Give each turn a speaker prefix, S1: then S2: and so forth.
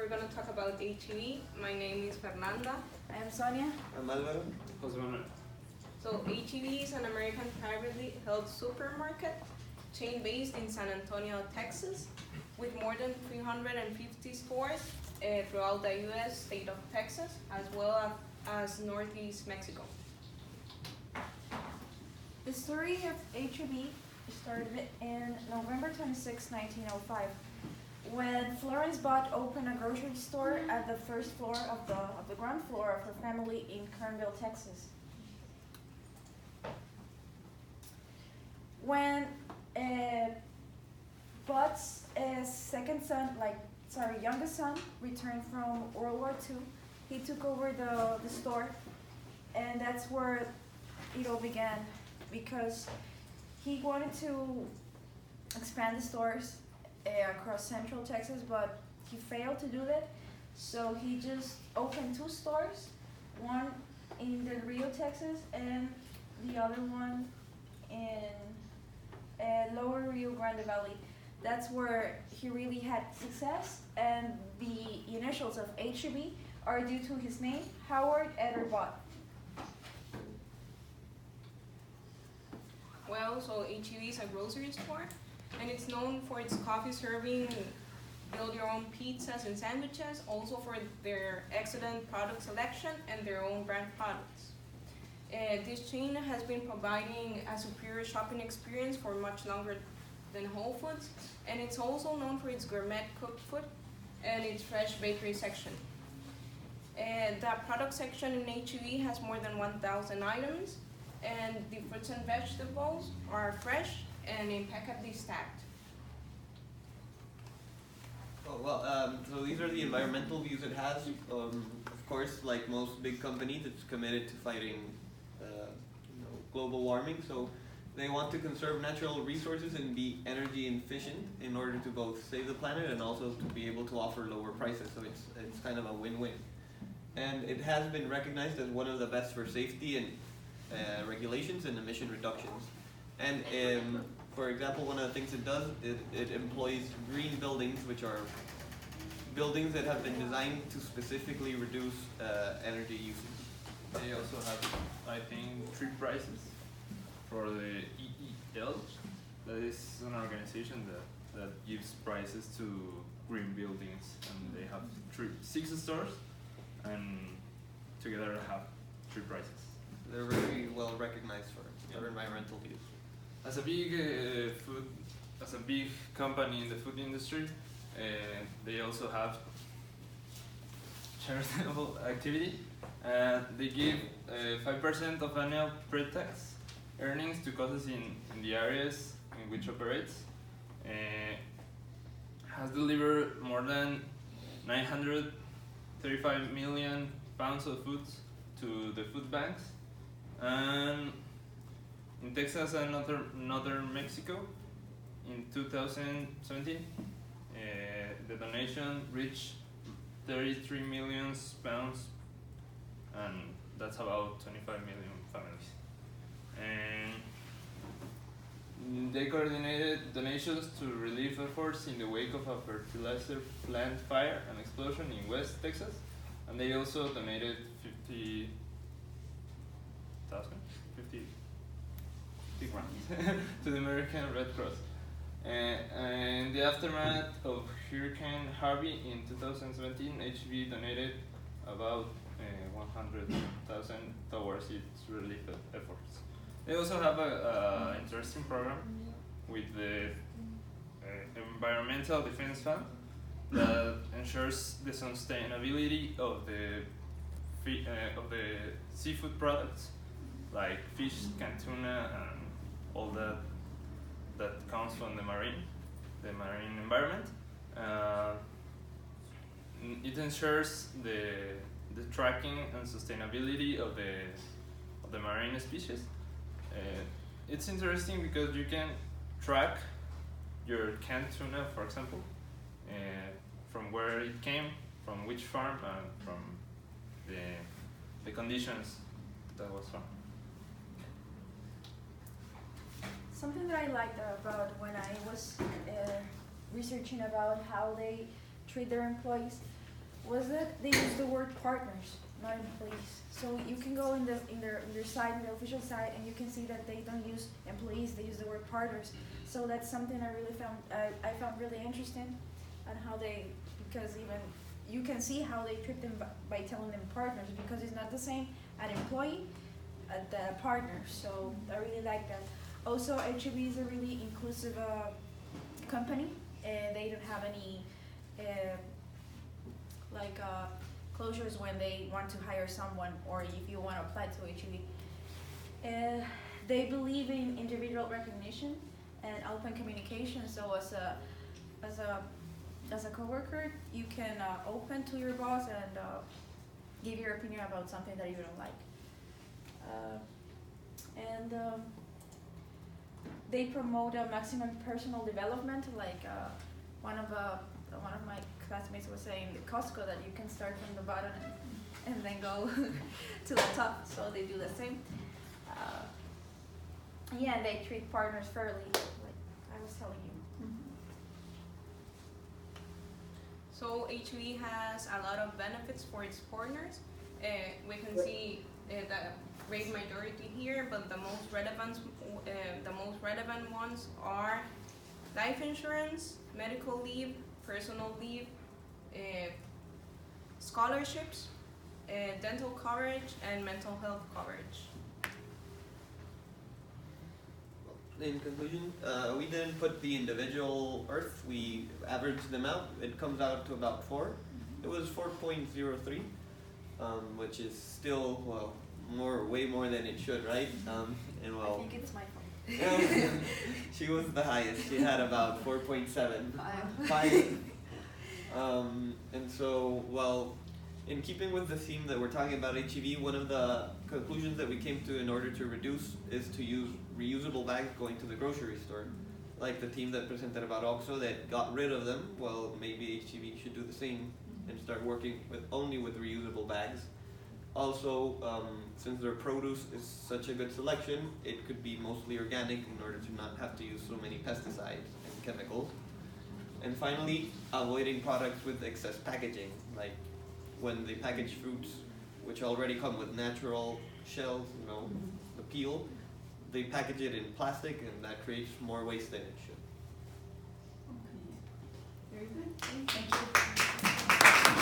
S1: we're going to talk about HEB. My name is Fernanda.
S2: I am Sonia.
S3: I'm Alvaro.
S4: Jose Manuel.
S1: So HEB is an American privately held supermarket chain based in San Antonio, Texas, with more than 350 stores throughout the U.S. state of Texas, as well as Northeast Mexico.
S2: The story of HEB started in November 26, 1905, when Florence Bott opened a grocery store at the first floor of the ground floor of her family in Kernville, Texas. When Bott's youngest son returned from World War II, he took over the store, and that's where it all began, because he wanted to expand the stores across Central Texas, but he failed to do that. So he just opened 2 stores, one in Del Rio, Texas, and the other one in Lower Rio Grande Valley. That's where he really had success, and the initials of HEB are due to his name, Howard Eder Bott.
S1: Well, so HEB is a grocery store, and it's known for its coffee serving, build your own pizzas and sandwiches, also for their excellent product selection and their own brand products. This chain has been providing a superior shopping experience for much longer than Whole Foods, and it's also known for its gourmet cooked food and its fresh bakery section. The product section in HEB has more than 1,000 items, and the fruits and vegetables are fresh and impeccably stacked.
S3: Oh, well, so these are the environmental views it has. Of course, like most big companies, it's committed to fighting global warming. So they want to conserve natural resources and be energy efficient in order to both save the planet and also to be able to offer lower prices. So it's kind of a win-win. And it has been recognized as one of the best for safety and regulations and emission reductions. And for example, one of the things it does, it employs green buildings, which are buildings that have been designed to specifically reduce energy usage.
S4: They also have, I think, 3 prizes for the EEL. That is an organization that gives prizes to green buildings, and they have 6 stores, and together have 3 prizes.
S3: They're very well recognized for their environmental views.
S4: As a big company in the food industry, they also have charitable activity. They give 5% of annual pre-tax earnings to causes in the areas in which operates. Has delivered more than 935 million pounds of food to the food banks. And in Texas and northern Mexico, in 2017, the donation reached 33 million pounds, and that's about 25 million families. And they coordinated donations to relief efforts in the wake of a fertilizer plant fire and explosion in West Texas, and they also donated 50 grand to the American Red Cross. In the aftermath of Hurricane Harvey in 2017, HEB donated about 100,000 towards its relief efforts. They also have an interesting program with the Environmental Defense Fund that ensures the sustainability of the seafood products, like fish, canned tuna, and all that comes from the marine environment. It ensures the tracking and sustainability of the marine species. It's interesting because you can track your canned tuna, for example, from where it came, from which farm, and from the conditions that was from.
S2: Something that I liked about when I was researching about how they treat their employees was that they use the word partners, not employees. So you can go in their site, in the official site, and you can see that they don't use employees, they use the word partners. So that's something I really found I found really interesting, on how they, because even you can see how they treat them by telling them partners, because it's not the same an employee at the partner. So I really like that. Also, HEB is a really inclusive company, and they don't have any closures when they want to hire someone, or if you want to apply to HEB. They believe in individual recognition and open communication. So as a coworker, you can open to your boss and give your opinion about something that you don't like. They promote a maximum personal development. Like one of my classmates was saying at Costco that you can start from the bottom and then go to the top. So they do the same. Yeah, and they treat partners fairly, like I was telling you.
S1: So HEB has a lot of benefits for its partners. We can see the great majority here, but the most relevant ones are life insurance, medical leave, personal leave, scholarships, dental coverage, and mental health coverage.
S3: In conclusion, we didn't put the individual Earth, we averaged them out. It comes out to about 4. It was 4.03, which is still, well, way more than it should, right? And well,
S2: I think it's my fault.
S3: she was the highest. She had about 4.7.
S2: 5.
S3: And so, well, in keeping with the theme that we're talking about HEB, one of the conclusions that we came to in order to reduce is to use reusable bags going to the grocery store. Like the team that presented about OXXO that got rid of them, well, maybe HEB should do the same and start working only with reusable bags. Also, since their produce is such a good selection, it could be mostly organic in order to not have to use so many pesticides and chemicals. And finally, avoiding products with excess packaging, like when they package fruits which already come with natural shells, the peel, they package it in plastic, and that creates more waste than it should.
S5: Okay. Very good.
S2: Thank you.